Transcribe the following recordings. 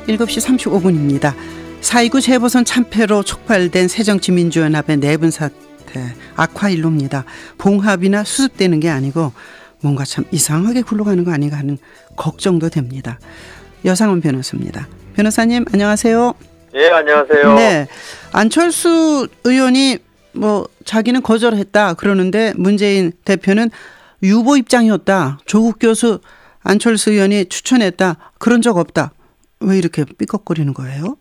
7시 35분입니다. 4.29 재보선 참패로 촉발된 새정치민주연합의 내분 사태, 악화일로입니다. 봉합이나 수습되는 게 아니고 뭔가 참 이상하게 굴러가는 거 아닌가 하는 걱정도 됩니다. 여상원 변호사입니다. 변호사님 안녕하세요. 예, 안녕하세요. 네, 안철수 의원이 자기는 거절했다 그러는데 문재인 대표는 유보 입장이었다. 조국 교수 안철수 의원이 추천했다. 그런 적 없다. 왜 이렇게 삐걱거리는 거예요?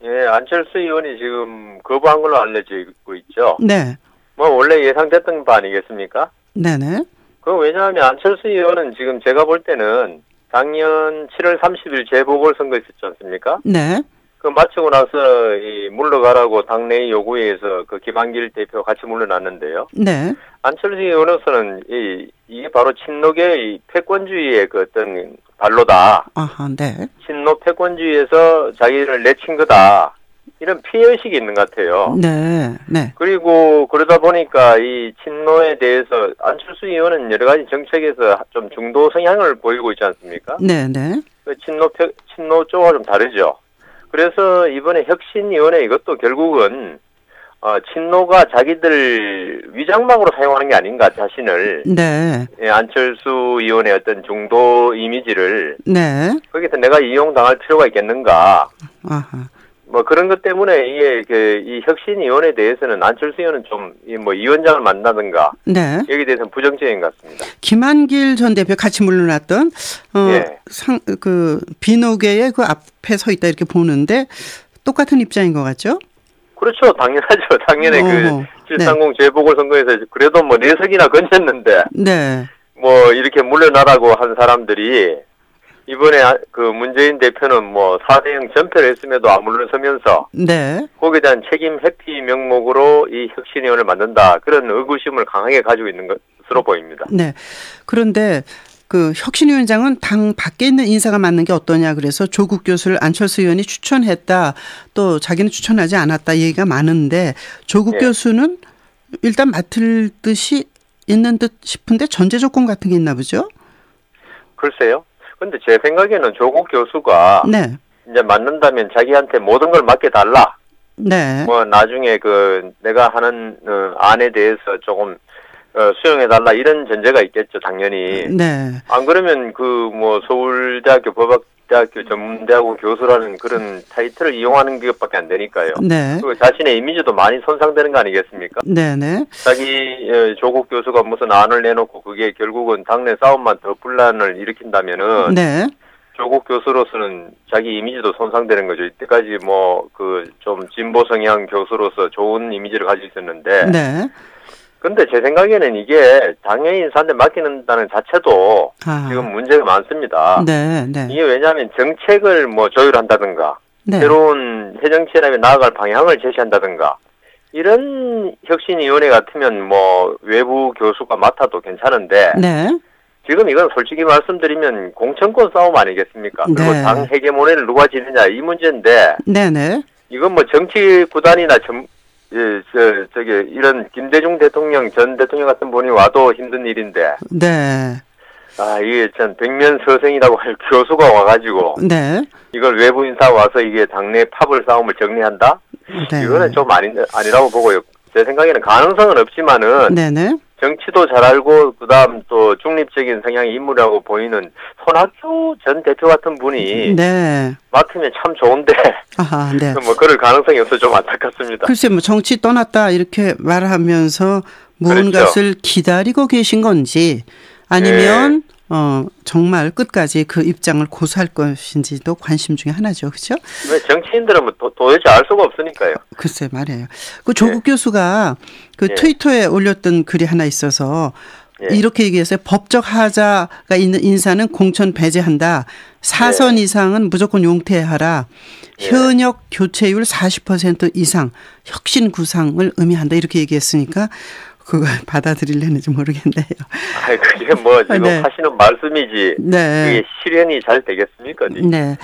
예, 안철수 의원이 지금 거부한 걸로 알려지고 있죠. 네. 원래 예상됐던 바 아니겠습니까? 네네. 왜냐하면 안철수 의원은 지금 제가 볼 때는 작년 7월 30일 재보궐선거 있었지 않습니까? 네. 그 마치고 나서 물러가라고 당내의 요구에 의해서 그 김한길 대표 같이 물러났는데요. 네. 안철수 의원으로서는 이게 바로 친노계의 패권주의의 그 어떤 발로다. 아하, 네. 친노 패권주의에서 자기를 내친 거다. 이런 피해의식이 있는 것 같아요. 네. 네. 그리고 그러다 보니까 이 친노에 대해서 안철수 의원은 여러 가지 정책에서 좀 중도 성향을 보이고 있지 않습니까? 네. 네. 친노 쪽과 좀 다르죠. 그래서 이번에 혁신위원회 이것도 결국은 친노가 자기들 위장막으로 사용하는 게 아닌가 자신을. 네. 예, 안철수 의원의 어떤 중도 이미지를. 네. 거기서 내가 이용당할 필요가 있겠는가. 아하. 그런 것 때문에 이 혁신위원회에 대해서는 안철수 의원은 좀 위원장을 만나든가. 네. 여기에 대해서는 부정적인 것 같습니다. 김한길 전 대표 같이 물러났던 예. 비노계의 그 앞에 서 있다 이렇게 보는데 똑같은 입장인 것 같죠? 그렇죠. 당연하죠. 작년에 그 730 재보궐선거에서 그래도 4석이나 건졌는데. 네. 이렇게 물러나라고 한 사람들이 이번에 그 문재인 대표는 4대0 전패를 했음에도 안 물러서면서. 네. 거기에 대한 책임 회피 명목으로 이 혁신위원회를 만든다. 그런 의구심을 강하게 가지고 있는 것으로 보입니다. 네. 그런데 그 혁신위원장은 당 밖에 있는 인사가 맞는 게 어떠냐 그래서 조국 교수를 안철수 의원이 추천했다. 또 자기는 추천하지 않았다 얘기가 많은데 조국 교수는 일단 맡을 듯이 있는 듯 싶은데 전제 조건 같은 게 있나 보죠? 글쎄요. 근데 제 생각에는 조국 교수가 네. 이제 맡는다면 자기한테 모든 걸 맡겨달라. 네. 나중에 내가 하는 안에 대해서 조금 수용해달라 이런 전제가 있겠죠, 당연히. 네. 안 그러면 서울대학교 법학대학교 전문대학원 교수라는 그런 타이틀을 이용하는 것밖에 안 되니까요. 네. 그 자신의 이미지도 많이 손상되는 거 아니겠습니까? 네네. 자기 조국 교수가 무슨 안을 내놓고 그게 결국은 당내 싸움만 더 분란을 일으킨다면은. 네. 조국 교수로서는 자기 이미지도 손상되는 거죠. 이때까지 좀 진보 성향 교수로서 좋은 이미지를 가지고 있었는데. 네. 근데 제 생각에는 이게 당의 인사한테 맡기는다는 자체도 지금 문제가 많습니다. 네, 네. 이게 왜냐하면 정책을 조율한다든가, 네. 새로운 해정치에 나아갈 방향을 제시한다든가, 이런 혁신위원회 같으면 외부 교수가 맡아도 괜찮은데, 네. 지금 이건 솔직히 말씀드리면 공천권 싸움 아니겠습니까? 그리고 네. 당 헤게모니를 누가 지느냐 이 문제인데, 네네. 이건 정치 구단이나 이런 김대중 대통령 전 대통령 같은 분이 와도 힘든 일인데. 네. 이게 참 백면서생이라고 할 교수가 와가지고. 네. 이걸 외부 인사 와서 이게 당내 파벌 싸움을 정리한다? 네. 이거는 좀 아니라고 보고요. 제 생각에는 가능성은 없지만은. 네네. 정치도 잘 알고 그다음 또 중립적인 성향의 인물이라고 보이는 손학규 전 대표 같은 분이 네. 맡으면 참 좋은데. 아하, 네. 그럴 가능성이 없어 좀 안타깝습니다. 글쎄 정치 떠났다 이렇게 말하면서 무언가를 그렇죠. 기다리고 계신 건지 아니면 정말 끝까지 그 입장을 고수할 것인지도 관심 중에 하나죠. 그렇죠? 왜 정치인들은 도대체 알 수가 없으니까요. 글쎄 말이에요. 그 조국 교수가 트위터에 올렸던 글이 하나 있어서 이렇게 얘기했어요. 법적 하자가 있는 인사는 공천 배제한다. 4선 이상은 무조건 용퇴하라. 현역 교체율 40% 이상 혁신 구상을 의미한다. 이렇게 얘기했으니까 그걸 받아들이려는지 모르겠네요. 아, 그게 뭐 지금 네. 하시는 말씀이지. 네. 그게 실현이 잘 되겠습니까? 네.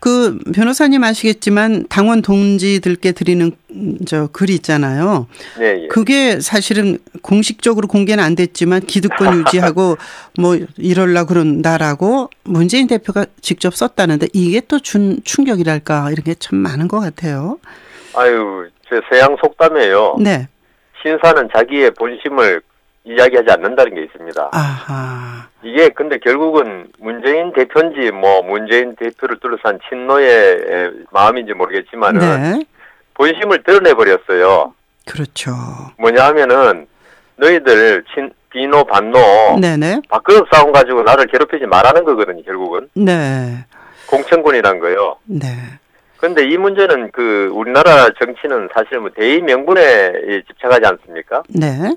그 변호사님 아시겠지만 당원 동지들께 드리는 저 글 있잖아요. 네, 예. 그게 사실은 공식적으로 공개는 안 됐지만 기득권 유지하고 뭐 이럴라 그런다라고 문재인 대표가 직접 썼다는데 이게 또 준 충격이랄까 이런 게 참 많은 것 같아요. 아유, 제 서양 속담이에요. 네. 신사는 자기의 본심을 이야기하지 않는다는 게 있습니다. 아하. 이게 근데 결국은 문재인 대표인지 뭐 문재인 대표를 둘러싼 친노의 마음인지 모르겠지만은 네. 본심을 드러내버렸어요. 그렇죠. 뭐냐 하면은 너희들 비노 반노 네네. 밥그릇 싸움 가지고 나를 괴롭히지 말라는 거거든요. 결국은 네. 공천군이란 거요. 네. 근데 이 문제는 그 우리나라 정치는 사실 뭐 대의 명분에 집착하지 않습니까? 네.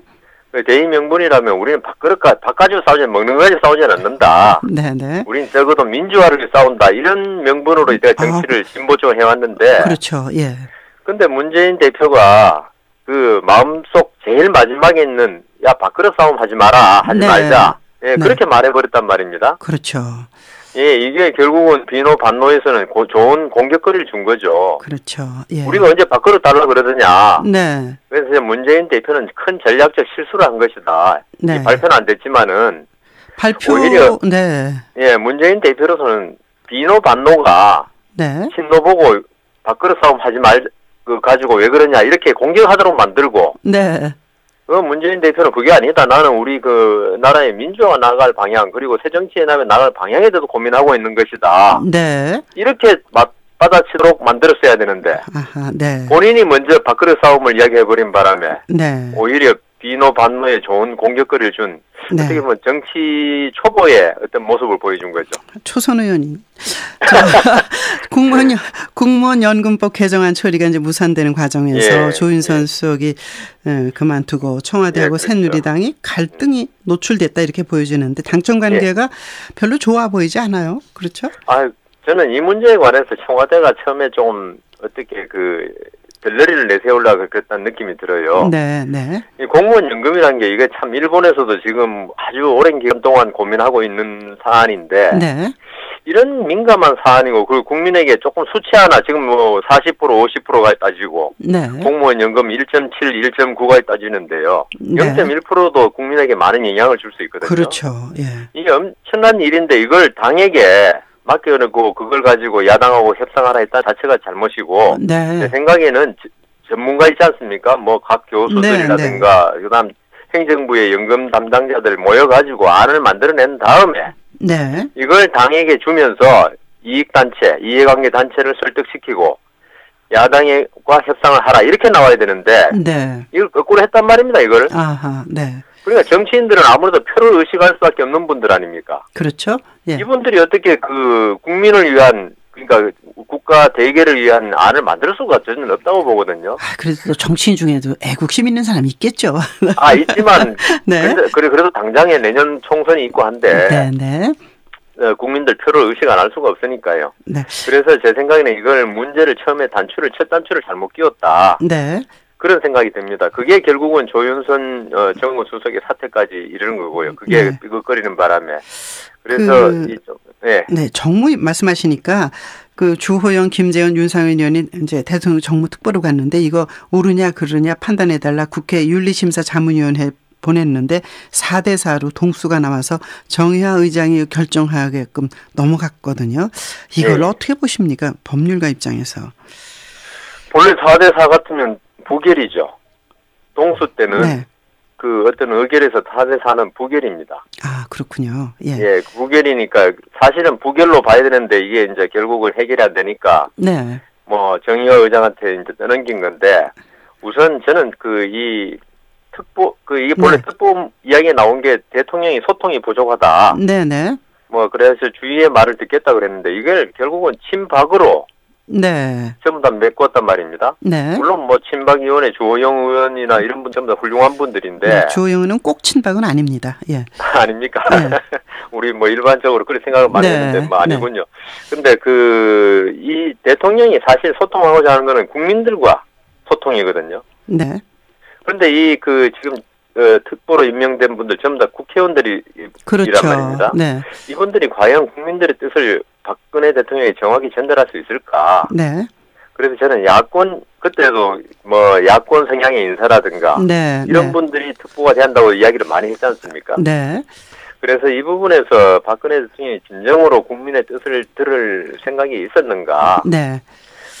그 대의 명분이라면 우리는 밥 가지고 싸우지 먹는 거 가지고 싸우지 않는다. 네네. 우린 적어도 민주화를 위해 싸운다. 이런 명분으로 내가 정치를 진보 쪽으로 해왔는데. 그렇죠. 예. 근데 문재인 대표가 그 마음속 제일 마지막에 있는 야 밥그릇 싸움 하지 마라. 하지 네. 말자. 예, 네. 그렇게 말해버렸단 말입니다. 그렇죠. 예, 이게 결국은 비노 반노에서는 좋은 공격거리를 준 거죠. 그렇죠. 예. 우리가 언제 밥그릇 달라 그러더냐. 네. 그래서 이제 문재인 대표는 큰 전략적 실수를 한 것이다. 네. 발표는 안 됐지만은 발표. 오히려 네. 예, 문재인 대표로서는 비노 반노가 네. 친노 보고 밥그릇 싸움 하지 그 가지고 왜 그러냐 이렇게 공격하도록 만들고 네. 그 문재인 대표는 그게 아니다. 나는 우리 그 나라의 민주화 나갈 방향 그리고 새 정치에 나갈 방향에 대해서 고민하고 있는 것이다. 네. 이렇게 맞받아치도록 만들었어야 되는데 아하. 네. 본인이 먼저 밥그릇 싸움을 이야기해버린 바람에 네. 오히려 비노 반노에 좋은 공격거리를 준 네. 어떻게 보면 정치 초보의 어떤 모습을 보여준 거죠. 초선 의원님. 국무원 연금법 개정안 처리가 이제 무산되는 과정에서 예, 조윤선 예. 수석이 그만두고 청와대하고 예, 그렇죠. 새누리당이 갈등이 노출됐다 이렇게 보여지는데 당청 관계가 별로 좋아 보이지 않아요? 그렇죠? 아, 저는 이 문제에 관해서 청와대가 처음에 좀 어떻게 그 별러리를 내세우려고 그랬다는 느낌이 들어요. 네, 네. 이 공무원 연금이라는 게 이게 참 일본에서도 지금 아주 오랜 기간 동안 고민하고 있는 사안인데 네. 이런 민감한 사안이고 그 국민에게 조금 수치 하나 지금 뭐 40% 50%가 따지고 네. 공무원 연금 1.7, 1.9가 따지는데요. 네. 0.1%도 국민에게 많은 영향을 줄 수 있거든요. 그렇죠. 예. 이게 엄청난 일인데 이걸 당에게 맡겨놓고 그걸 가지고 야당하고 협상하라 했다 자체가 잘못이고 네. 제 생각에는 전문가 있지 않습니까? 뭐 각 교수들이라든가 그다음 행정부의 연금 담당자들 모여가지고 안을 만들어낸 다음에 네. 이걸 당에게 주면서 이익단체, 이해관계단체를 설득시키고 야당과 협상을 하라 이렇게 나와야 되는데 네. 이걸 거꾸로 했단 말입니다. 이걸. 아하. 네. 그러니까 정치인들은 아무래도 표를 의식할 수밖에 없는 분들 아닙니까? 그렇죠. 예. 이분들이 어떻게 그 국민을 위한 그러니까 국가 대계를 위한 안을 만들 수가 저는 없다고 보거든요. 아, 그래도 정치인 중에도 애국심 있는 사람이 있겠죠. 아, 있지만 네. 그래도 당장에 내년 총선이 있고 한데 네, 네. 국민들 표를 의식 안 할 수가 없으니까요. 네. 그래서 제 생각에는 이걸 문제를 처음에 첫 단추를 잘못 끼웠다. 네. 그런 생각이 듭니다. 그게 결국은 조윤선 정무수석의 사태까지 이르는 거고요. 그게 네. 삐걱거리는 바람에. 그래서 네. 네, 정무 말씀하시니까 그 주호영, 김재원, 윤상현 의원이 이제 대통령 정무특보로 갔는데 이거 옳으냐 그르냐 판단해달라 국회 윤리심사자문위원회 보냈는데 4대4로 동수가 나와서 정의화 의장이 결정하게끔 넘어갔거든요. 이걸 네. 어떻게 보십니까? 법률가 입장에서. 본래 4대4 같으면 부결이죠. 동수 때는 네. 그 어떤 의결에서 4대4는 부결입니다. 아, 그렇군요. 예. 예, 부결이니까 사실은 부결로 봐야 되는데 이게 이제 결국은 해결이 안 되니까 네. 뭐 정의화 의장한테 이제 떠넘긴 건데 우선 저는 이게 본래 네. 특보 이야기에 나온 게 대통령이 소통이 부족하다. 네네. 뭐 그래서 주위의 말을 듣겠다 그랬는데 이걸 결국은 친박으로 네. 전부 다 메꿨단 말입니다. 네. 물론 뭐 친박위원회 주호영 의원이나 이런 분 전부 다 훌륭한 분들인데 네. 주호영 의원은 꼭 친박은 아닙니다. 예. 아닙니까? 네. 우리 뭐 일반적으로 그렇게 생각을 많이 네. 했는데 뭐 아니군요. 근데 이 대통령이 사실 소통하고자 하는 거는 국민들과 소통이거든요. 네. 그런데 지금 특보로 임명된 분들 전부 다 국회의원들이란 그렇죠. 말입니다. 네. 이분들이 과연 국민들의 뜻을 박근혜 대통령이 정확히 전달할 수 있을까? 네. 그래서 저는 야권 그때도 뭐 야권 성향의 인사라든가 네. 이런 네. 분들이 특보가 된다고 이야기를 많이 했지 않습니까? 네. 그래서 이 부분에서 박근혜 대통령이 진정으로 국민의 뜻을 들을 생각이 있었는가? 네.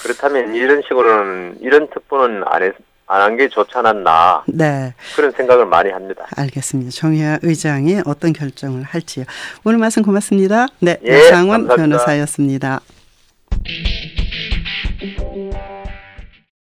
그렇다면 이런 식으로는 이런 특보는 안 한 게 좋지 않았나? 네. 그런 생각을 많이 합니다. 알겠습니다. 정의화 의장이 어떤 결정을 할지요. 오늘 말씀 고맙습니다. 네. 예, 여상원 감사합니다. 변호사였습니다.